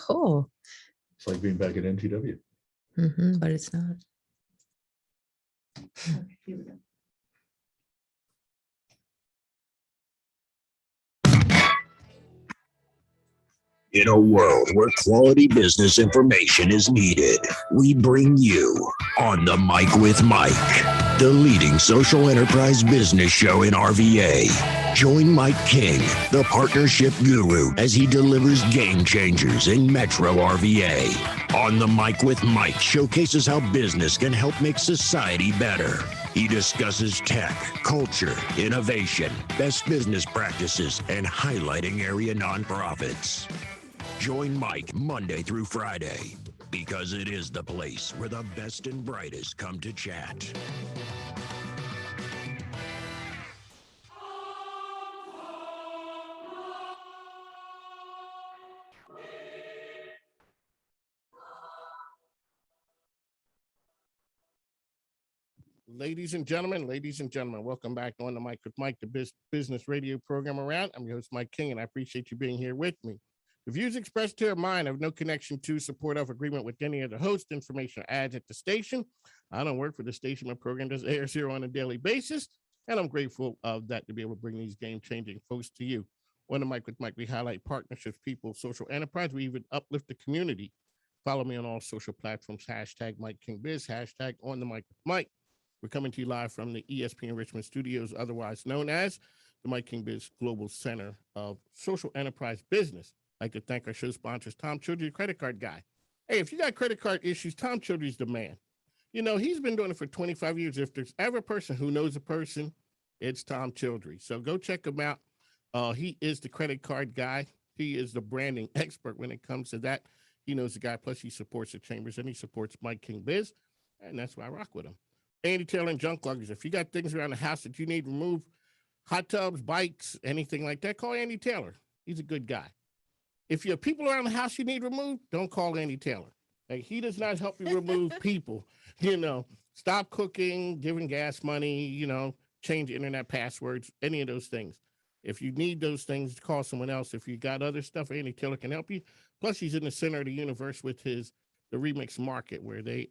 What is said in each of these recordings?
cool. It's like being back at NTW. But it's not. Okay, here we go. In a world where quality business information is needed, we bring you On the Mic with Mike, the leading social enterprise business show in RVA. Join Mike King, the partnership guru, as he delivers game changers in Metro RVA. On the Mic with Mike showcases how business can help make society better. He discusses tech, culture, innovation, best business practices, and highlighting area nonprofits. Join Mike Monday through Friday, because it is the place where the best and brightest come to chat. Ladies and gentlemen, welcome back to On the Mic with Mike, the business radio program around. I'm your host, Mike King, and I appreciate you being here with me. The views expressed here are mine. I have no connection to, support of, agreement with any of the host, information, or ads at the station. I don't work for the station. My program just airs here on a daily basis, and I'm grateful of that to be able to bring these game-changing folks to you. On the Mic with Mike, we highlight partnerships, people, social enterprise. We even uplift the community. Follow me on all social platforms, hashtag Mike King Biz, hashtag On the Mic with Mike. We're coming to you live from the ESPN Richmond studios, otherwise known as the Mike King Biz Global Center of Social Enterprise Business. I'd like to thank our show sponsors, Tom Childry, credit card guy. Hey, if you got credit card issues, Tom Childry's the man. You know, he's been doing it for 25 years. If there's ever a person who knows a person, it's Tom Childry. So go check him out. He is the credit card guy. He is the branding expert when it comes to that. He knows the guy. Plus, he supports the Chambers and he supports Mike King Biz. And that's why I rock with him. Andy Taylor and Junk Luggers. If you got things around the house that you need removed, hot tubs, bikes, anything like that, call Andy Taylor. He's a good guy. If you have people around the house you need removed, don't call Andy Taylor. Like, he does not help you remove people. You know, stop cooking, giving gas money, you know, change internet passwords, any of those things. If you need those things, call someone else. If you got other stuff, Andy Taylor can help you. Plus, he's in the center of the universe with the Remix Market, where they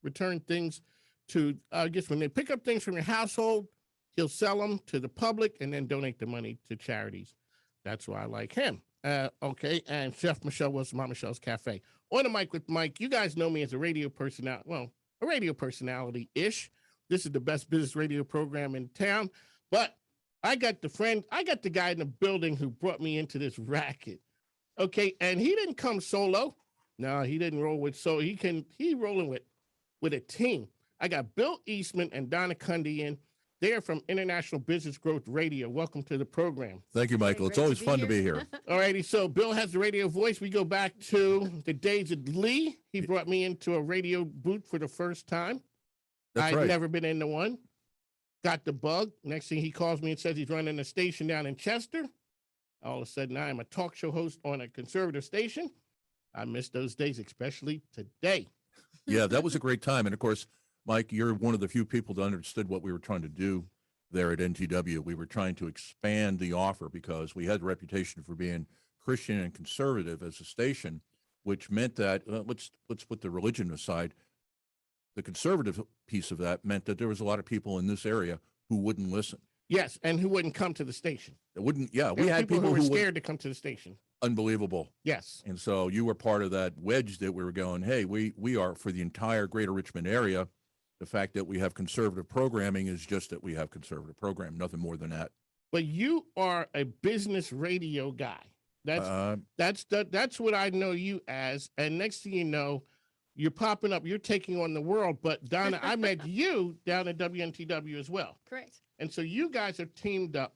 return things to, I guess when they pick up things from your household, he'll sell them to the public and then donate the money to charities. That's why I like him. Okay, and Chef Michelle was Mama Michelle's Cafe. On the Mic with Mike, you guys know me as a radio personality, well, a radio personality-ish. This is the best business radio program in town, but I got the guy in the building who brought me into this racket. Okay, and he didn't come solo. No, he didn't roll with, so he rolling with a team. I got Bill Eastman and Donna Kunde in. They are from International Business Growth Radio. Welcome to the program. Thank you, Michael. It's always fun to be here. All righty. So Bill has the radio voice. We go back to the days of Lee. He brought me into a radio booth for the first time. That's right. I'd never been into one. Got the bug. Next thing he calls me and says he's running a station down in Chester. All of a sudden, I am a talk show host on a conservative station. I miss those days, especially today. Yeah, that was a great time. And of course, Mike, you're one of the few people that understood what we were trying to do there at NTW. We were trying to expand the offer because we had a reputation for being Christian and conservative as a station, which meant that, let's put the religion aside, the conservative piece of that meant that there was a lot of people in this area who wouldn't listen. Yes, and who wouldn't come to the station. It wouldn't, yeah. We had people who were scared to come to the station. Unbelievable. Yes. And so you were part of that wedge that we were going, hey, we are for the entire greater Richmond area. The fact that we have conservative programming is just that we have conservative program, nothing more than that. But you are a business radio guy. That's what I know you as. And next thing you know, you're popping up, you're taking on the world. But Donna, I met you down at WNTW as well. Correct. And so you guys have teamed up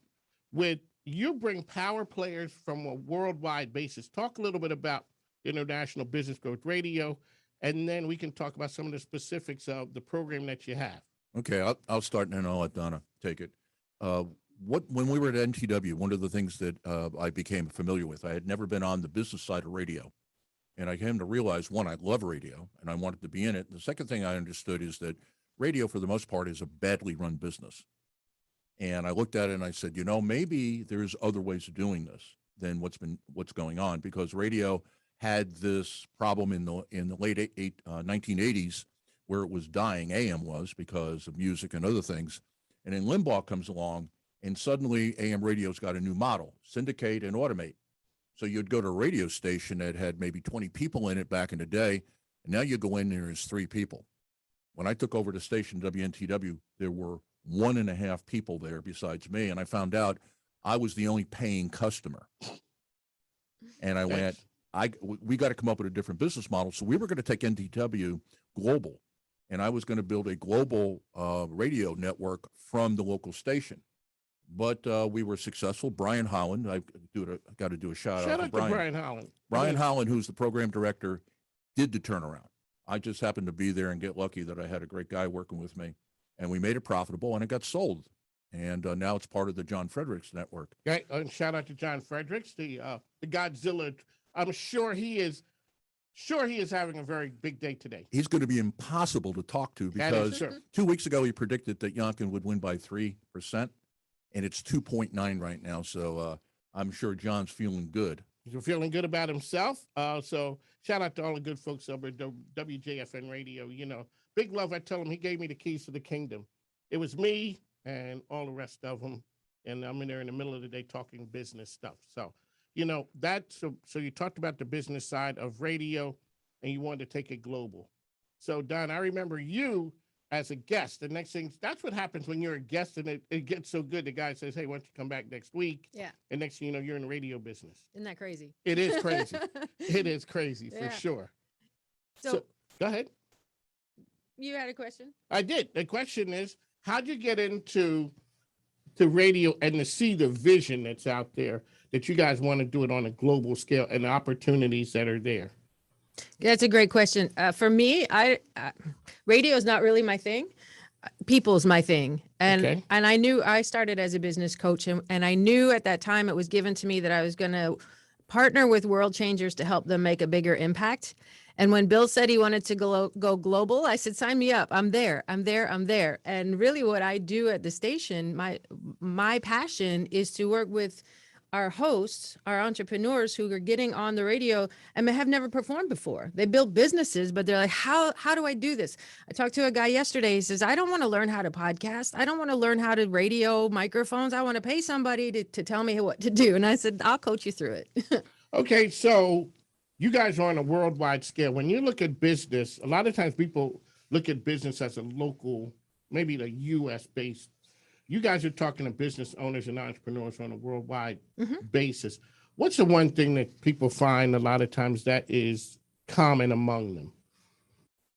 with, you bring power players from a worldwide basis. Talk a little bit about International Business Growth Radio, and then we can talk about some of the specifics of the program that you have. Okay, I'll start and then I'll let Donna take it. When we were at NTW, one of the things that I became familiar with, I had never been on the business side of radio. And I came to realize, one, I love radio and I wanted to be in it. The second thing I understood is that radio, for the most part, is a badly run business. And I looked at it and I said, you know, maybe there's other ways of doing this than what's going on, because radio had this problem in the late 1980s where it was dying. AM was, because of music and other things. And then Limbaugh comes along, and suddenly AM radio's got a new model: syndicate and automate. So you'd go to a radio station that had maybe 20 people in it back in the day, and now you go in there, there's 3 people. When I took over the station, WNTW, there were 1.5 people there besides me, and I found out I was the only paying customer. And I went, we got to come up with a different business model. So we were going to take NTW global, and I was going to build a global radio network from the local station. But we were successful. Brian Holland, I got to do a shout out to Brian Holland. Brian Holland, who's the program director, did the turnaround. I just happened to be there and get lucky that I had a great guy working with me, and we made it profitable, and it got sold. And now it's part of the John Fredericks network. Okay, and shout out to John Fredericks, the Godzilla. I'm sure he is having a very big day today. He's going to be impossible to talk to, because 2 weeks ago he predicted that Youngkin would win by 3%, and it's 2.9 right now. So I'm sure John's feeling good. He's feeling good about himself. So shout out to all the good folks over at WJFN Radio. You know, big love. I tell him he gave me the keys to the kingdom. It was me and all the rest of them. And I'm in there in the middle of the day talking business stuff. So, you know, so you talked about the business side of radio, and you wanted to take it global. So, Don, I remember you as a guest. The next thing, that's what happens when you're a guest, and it gets so good. The guy says, hey, why don't you come back next week? Yeah. And next thing you know, you're in the radio business. Isn't that crazy? It is crazy. It is crazy for Yeah. sure. So Go ahead. you had a question? I did. The question is, how'd you get into radio and to see the vision that's out there that you guys want to do it on a global scale and the opportunities that are there? That's a great question. For me, radio is not really my thing. People's my thing. And Okay. and I knew I started as a business coach, and I knew at that time it was given to me that I was going to partner with world changers to help them make a bigger impact. And when Bill said he wanted to go global, I said, sign me up. I'm there. And really what I do at the station, my passion is to work with our hosts, our entrepreneurs who are getting on the radio and have never performed before. They build businesses, but they're like, how do I do this? I talked to a guy yesterday. He says, I don't want to learn how to podcast. I don't want to learn how to radio microphones. I want to pay somebody to tell me what to do. And I said, I'll coach you through it. Okay, so you guys are on a worldwide scale. When you look at business, a lot of times people look at business as a local, maybe the US based. You guys are talking to business owners and entrepreneurs on a worldwide basis. What's the one thing that people find a lot of times that is common among them?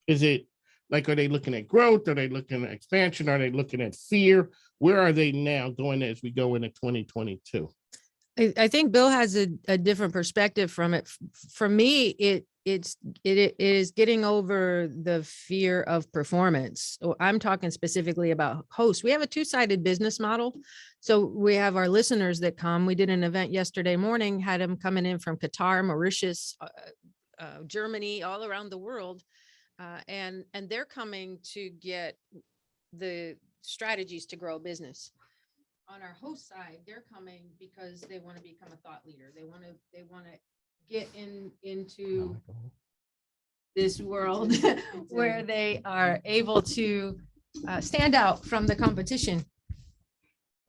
Is it like, are they looking at growth? Are they looking at expansion? Are they looking at fear? Where are they now going as we go into 2022? I think Bill has a different perspective from it. For me, it is getting over the fear of performance. So I'm talking specifically about hosts. We have a 2-sided business model. So we have our listeners that come. We did an event yesterday morning, had them coming in from Qatar, Mauritius, Germany, all around the world. And they're coming to get the strategies to grow a business. On our host side, they're coming because they want to become a thought leader. They want to get into this world where they are able to stand out from the competition.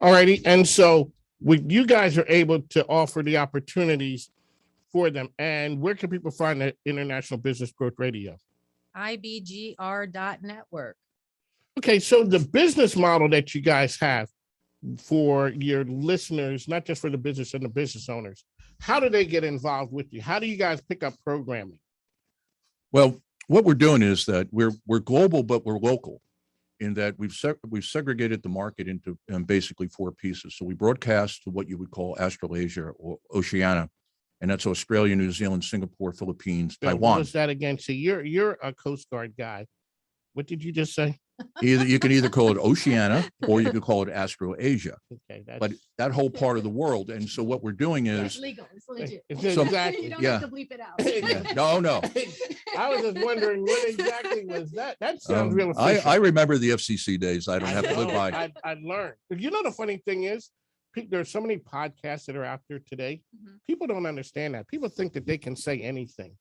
All righty. And so you guys are able to offer the opportunities for them. And where can people find the International Business Growth Radio? IBGR.network. Okay, so the business model that you guys have for your listeners, not just for the business and the business owners, how do they get involved with you? How do you guys pick up programming? Well, what we're doing is that we're global, but we're local, in that we've segregated the market into basically 4 pieces. So we broadcast to what you would call Australasia or Oceania, and that's Australia, New Zealand, Singapore, Philippines, Bill, Taiwan. what was that again? So you're a Coast Guard guy. What did you just say? You can either call it Oceania or you could call it Australasia. Okay, But that whole part of the world. And so what we're doing It's is, legal. It's legit. Exactly. You don't Yeah. have to bleep it out. yeah, no. I was just wondering what exactly was that. That sounds real official. I remember the FCC days. I don't have to live by. I learned. You know, the funny thing is, there's so many podcasts that are out there today. Mhm. People don't understand that. People think that they can say anything.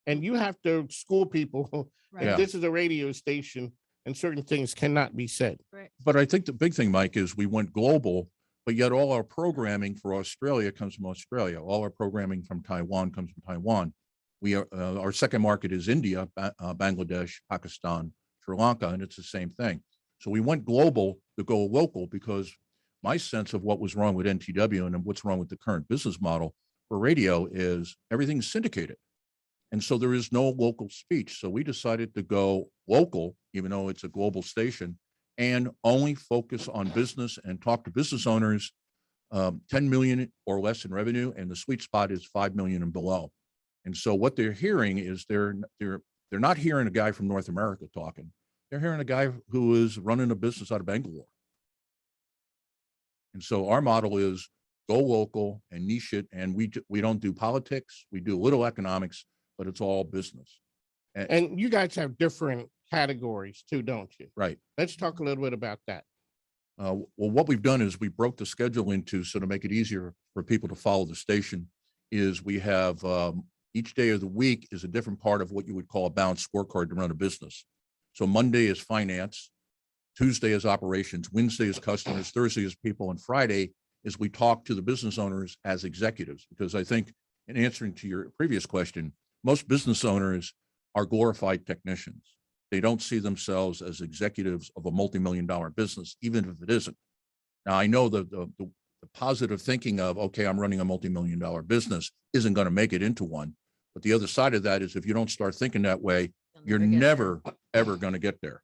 And you have to school people Right. that this is a radio station and certain things cannot be said. Right. But I think the big thing, Mike, is we went global, but yet all our programming for Australia comes from Australia. All our programming from Taiwan comes from Taiwan. We are, our second market is India, Bangladesh, Pakistan, Sri Lanka, and it's the same thing. So we went global to go local because my sense of what was wrong with NTW and what's wrong with the current business model for radio is everything's syndicated. And so there is no local speech. So we decided to go local, even though it's a global station, and only focus on business and talk to business owners, 10 million or less in revenue. And the sweet spot is 5 million and below. And so what they're hearing is they're not hearing a guy from North America talking. They're hearing a guy who is running a business out of Bangalore. And so our model is go local and niche it. And we don't do politics. We do a little economics, but it's all business. And you guys have different categories too, don't you? Right. Let's talk a little bit about that. Well, what we've done is we broke the schedule into, so to make it easier for people to follow the station, is we have each day of the week is a different part of what you would call a balanced scorecard to run a business. So Monday is finance, Tuesday is operations, Wednesday is customers, Thursday is people, and Friday is we talk to the business owners as executives. Because I think in answering to your previous question, most business owners are glorified technicians. They don't see themselves as executives of a multi-million-dollar business, even if it isn't. Now, I know the positive thinking of, okay, I'm running a multi-million-dollar business isn't going to make it into one. But the other side of that is if you don't start thinking that way, you're never, ever going to get there.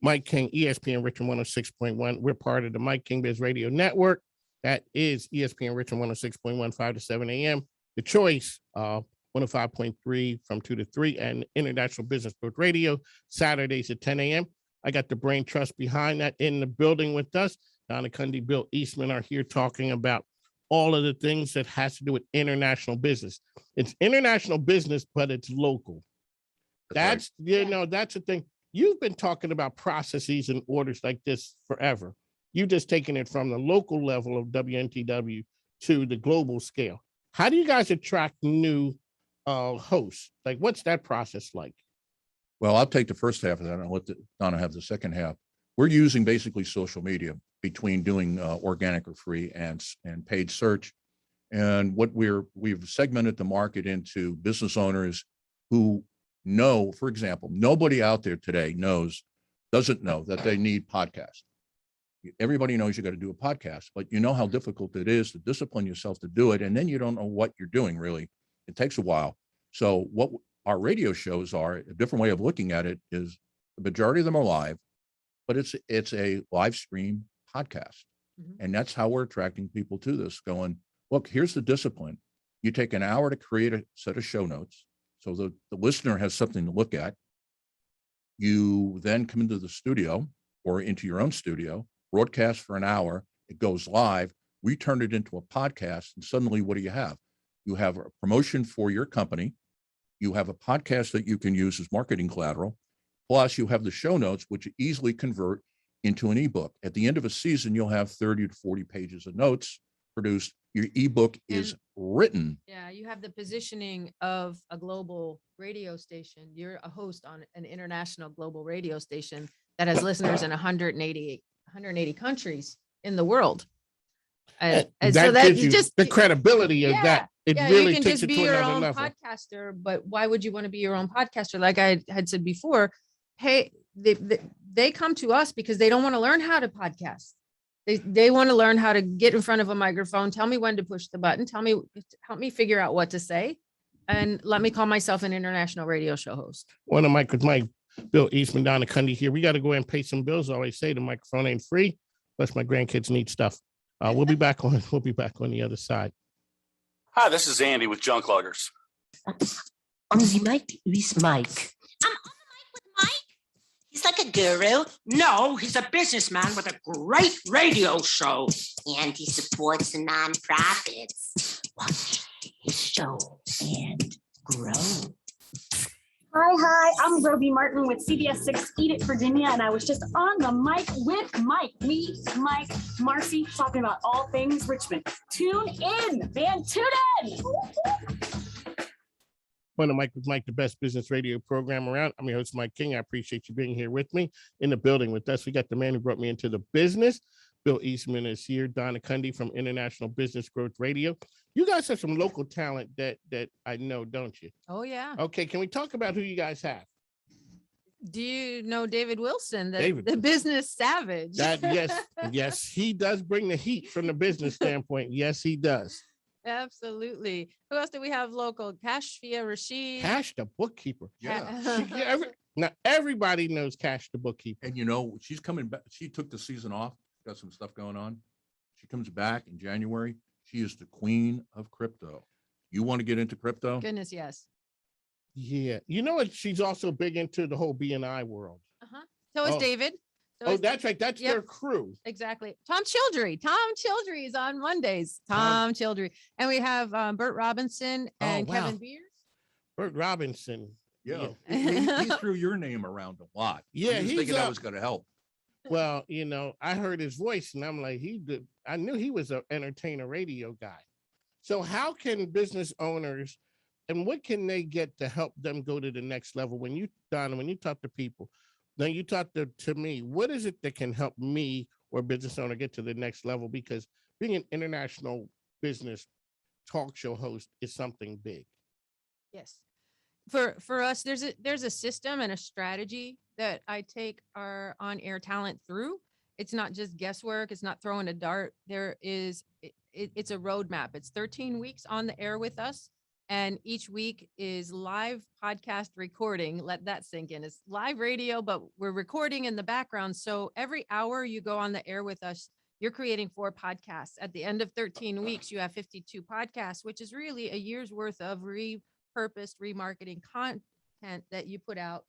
Mike King, ESPN Richmond 106.1. We're part of the Mike King Biz Radio Network. That is ESPN Richmond 106.1, 5 to 7 a.m. The Choice, 105.3 from 2 to 3, and International Business Book Radio, Saturdays at 10 a.m. I got the brain trust behind that in the building with us. Donna, Kunde, Bill Eastman are here talking about all of the things that has to do with international business. It's international business, but it's local. That's the thing. You've been talking about processes and orders like this forever. You've just taken it from the local level of WNTW to the global scale. How do you guys attract new hosts? Like, what's that process like? Well, I'll take the first half of that and I'll let Donna have the second half. We're using basically social media between doing organic or free and paid search. And what we've segmented the market into business owners who know, for example, nobody out there today doesn't know that they need podcasts. Everybody knows you got to do a podcast, but you know how difficult it is to discipline yourself to do it. And then you don't know what you're doing, really. It takes a while. So what our radio shows are, a different way of looking at it is the majority of them are live, but it's a live stream podcast. Mhm. And that's how we're attracting people to this, going, look, here's the discipline. You take an hour to create a set of show notes. So the listener has something to look at. You then come into the studio or into your own studio, broadcast for an hour. It goes live. We turn it into a podcast. And suddenly, what do you have? You have a promotion for your company. You have a podcast that you can use as marketing collateral. Plus, you have the show notes, which easily convert into an ebook. At the end of a season, you'll have 30 to 40 pages of notes produced. Your ebook is written. Yeah, you have the positioning of a global radio station. You're a host on an international global radio station that has listeners in 180 countries in the world. And so that gives you you just the credibility of that. It really you can takes just it be to your another own level. podcaster, but why would you want to be your own podcaster? Like I had said before, hey, they come to us because they don't want to learn how to podcast. They want to learn how to get in front of a microphone. Tell me when to push the button. Help me figure out what to say. And let me call myself an international radio show host. One of Mike Bill Eastman, Donna Kunde here. We got to go and pay some bills. I always say the microphone ain't free, plus my grandkids need stuff. We'll be back on the other side. Hi, this is Andy with Junk Luggers. On the mic with Mike. I'm on the mic with Mike? He's like a guru. No, he's a businessman with a great radio show. And he supports the nonprofits. Watch his show and grow. Hi, I'm I'm Roby Martin with CBS 6 Edith, Virginia, and I was just on the mic with Mike. Me, Mike, Marcy, talking about all things Richmond. Tune in, man, tune in. On the mic with Mike, the best business radio program around. I'm your host, Mike King. I appreciate you being here with me. In the building with us, we got the man who brought me into the business. Bill Eastman is here. Donna Kunde from International Business Growth Radio. You guys have some local talent that I know, don't you? Oh, yeah. Okay, can we talk about who you guys have? Do you know David Wilson, David. the business savage? Yes, he does bring the heat from the business standpoint. Yes, he does. Absolutely. Who else do we have local? Kashfia Rashid. Cash the bookkeeper. Yeah. Now everybody knows Cash the bookkeeper. And you know, she's coming back. She took the season off, got some stuff going on. She comes back in January. She is the queen of crypto. You want to get into crypto? Goodness, yes. Yeah, you know what? She's also big into the whole BNI world. So is Oh. David. So Oh, is- that's right. That's Yep. their crew. Exactly. Tom Childry is on Mondays. Tom Childry. And we have Bert Robinson and wow. Kevin Beers. Bert Robinson. Yeah. Yeah. He threw your name around a lot. Yeah, I was he's thinking that up. was going to help. Well, you know, I heard his voice and I'm like, I knew he was an entertainer radio guy. So how can business owners and what can they get to help them go to the next level? When you, Donna, when you talk to people, then you talk to me, what is it that can help me or business owner get to the next level? Because being an international business talk show host is something big. Yes. For us, there's a system and a strategy that I take our on-air talent through. It's not just guesswork. It's not throwing a dart. It's a roadmap. It's 13 weeks on the air with us. And each week is live podcast recording. Let that sink in. It's live radio, but we're recording in the background. So every hour you go on the air with us, you're creating 4 podcasts. At the end of 13 weeks, you have 52 podcasts, which is really a year's worth of repurposed remarketing content that you put out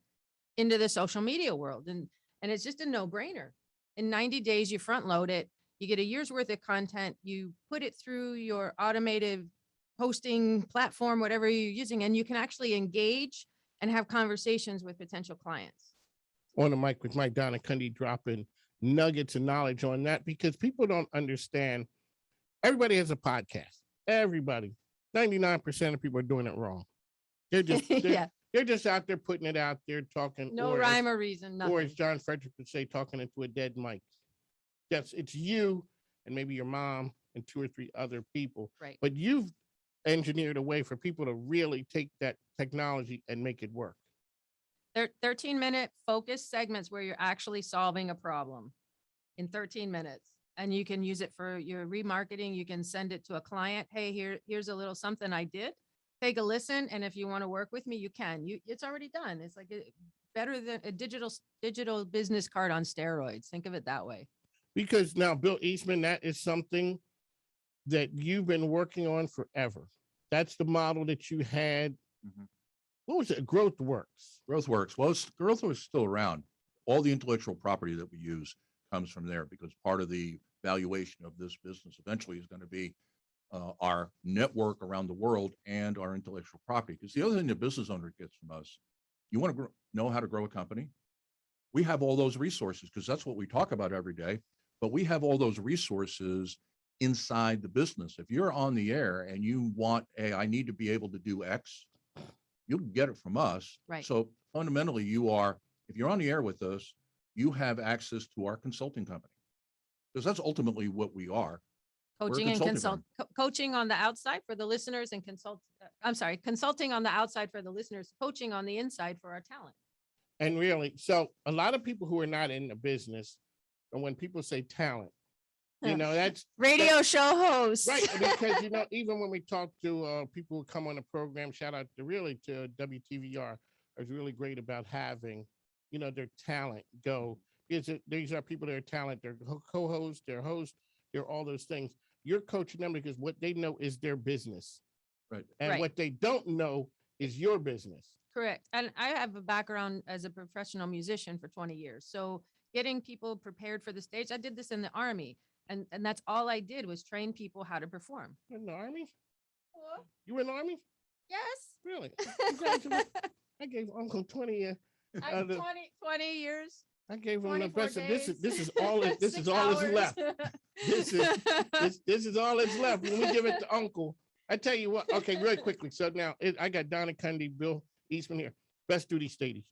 into the social media world. And it's just a no-brainer. In 90 days, you front load it. You get a year's worth of content. You put it through your automated hosting platform, whatever you're using, and you can actually engage and have conversations with potential clients. On the mic with Mike, Donna Kunde, dropping nuggets of knowledge on that because people don't understand. Everybody has a podcast. Everybody, 99% of people are doing it wrong. They're just they're just out there putting it out there, talking. No rhyme or reason. Or as Nothing. John Frederick would say, talking into a dead mic. Yes, it's you and maybe your mom and 2 or 3 other people. Right. But you've engineered a way for people to really take that technology and make it work. 13-minute focus segments where you're actually solving a problem in 13 minutes. And you can use it for your remarketing. You can send it to a client. Hey, here's a little something I did. Take a listen. And if you want to work with me, you can. It's already done. It's like better than a digital business card on steroids. Think of it that way. Because now, Bill Eastman, that is something that you've been working on forever. That's the model that you had. What was it? GrowthWorks. GrowthWorks. Well, Growth was still around. All the intellectual property that we use comes from there because part of the valuation of this business eventually is going to be our network around the world and our intellectual property. Because the other thing the business owner gets from us, you want to know how to grow a company? We have all those resources because that's what we talk about every day. But we have all those resources inside the business. If you're on the air and you want, hey, I need to be able to do X, you'll get it from us. Right. So fundamentally, if you're on the air with us, you have access to our consulting company because that's ultimately what we are. Coaching and consulting coaching on the outside for the listeners and consulting on the outside for the listeners, coaching on the inside for our talent. And really, so a lot of people who are not in the business, and when people say talent, that's radio show host. right. Because, even when we talk to people who come on the program, shout out to WTVR, is really great about having, their talent go. Because these are people that are talent, they're co-hosts, they're hosts, they're all those things. You're coaching them because what they know is their business. Right. And Right. what they don't know is your business. Correct. And I have a background as a professional musician for 20 years. So getting people prepared for the stage, I did this in the Army. And that's all I did was train people how to perform. You in the Army? You were in the Army? Yes. Really? Congratulations. I gave Uncle 20 the- 20 years. I gave him the 24 best. This is days, all. This 6 is all that's hours. left. This is all that's left. When we give it to Uncle, I tell you what. Okay, really quickly. So now I got Donna, Kunde, Bill Eastman here. Best duty station.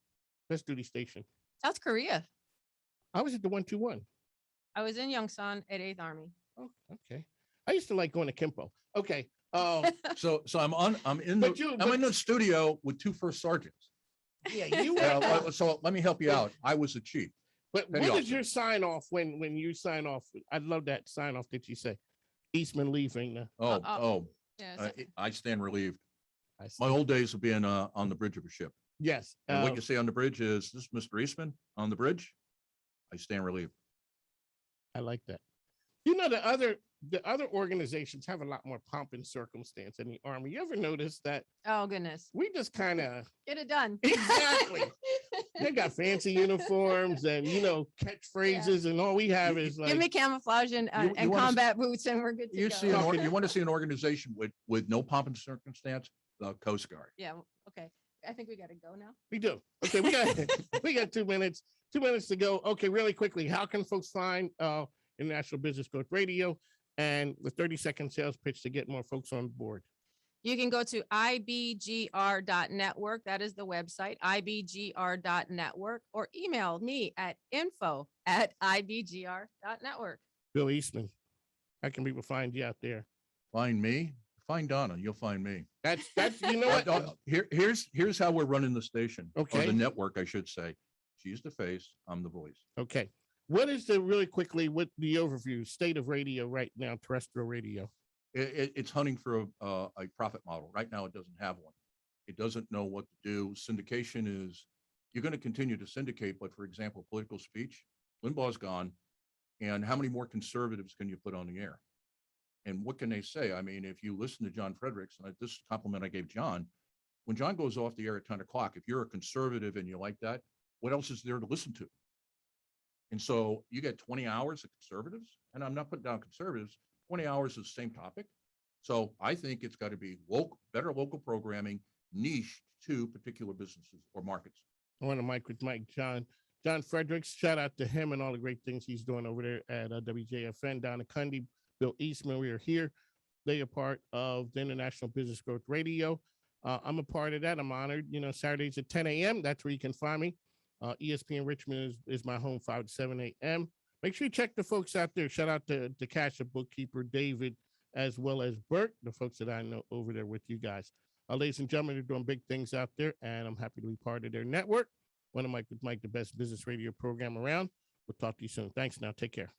Best duty station. South Korea. I was at the 121. I was in Yongsan at 8th Army. Oh, okay. I used to like going to Kimpo. Okay. So I'm in But the studio with 2 first sergeants. Yeah, you Well, so let me help you out. I was the chief. But Petty what is officer. your sign off when you sign off? I love that sign off that you say. Eastman leaving. Yeah. I stand relieved. I see. My old days of being on the bridge of a ship. Yes. And what you say on the bridge is, this is Mr. Eastman on the bridge. I stand relieved. I like that. You know, the other organizations have a lot more pomp and circumstance in the Army. You ever notice that Oh, goodness. we just kind of Get it done. Exactly. they got fancy uniforms and catchphrases, and all we have is Give me like camouflage and you wanna combat boots and we're good to You go. see, you want to see an organization with no pomp and circumstance? The Coast Guard. Yeah. Okay. I think we got to go now. we do. Okay, we got 2 minutes. 2 minutes to go. Okay, really quickly, how can folks find International Business Growth Radio and the 30-second sales pitch to get more folks on board? You can go to ibgr.network. That is the website, ibgr.network, or email me at info@ibgr.network. Bill Eastman, how can people find you out there? Find me, find Donna, you'll find me. That's you know what? Here's how we're running the station. Or Okay. the network, I should say. She's the face, I'm the voice. Okay. What is really quickly, what the overview, state of radio right now, terrestrial radio? It's hunting for a profit model. Right now, it doesn't have one. It doesn't know what to do. Syndication is, you're going to continue to syndicate, but for example, political speech, Limbaugh's gone. And how many more conservatives can you put on the air? And what can they say? I mean, if you listen to John Fredericks, and this compliment I gave John, when John goes off the air at 10 o'clock, if you're a conservative and you like that, what else is there to listen to? And so you get 20 hours of conservatives, and I'm not putting down conservatives, 20 hours of the same topic. So I think it's got to be better local programming, niche to particular businesses or markets. I want to mic with Mike John Fredericks. Shout out to him and all the great things he's doing over there at WJFN. Donna Kunde, Bill Eastman, we are here. They are part of the International Business Growth Radio. I'm a part of that. I'm honored. Saturdays at 10 a.m. That's where you can find me. ESPN Richmond is my home, 5 to 7 a.m. Make sure you check the folks out there. Shout out to Cash, bookkeeper, David, as well as Bert, the folks that I know over there with you guys. Ladies and gentlemen, they're doing big things out there, and I'm happy to be part of their network. One of Mike with Mike, the best business radio program around. We'll talk to you soon. Thanks now. Take care.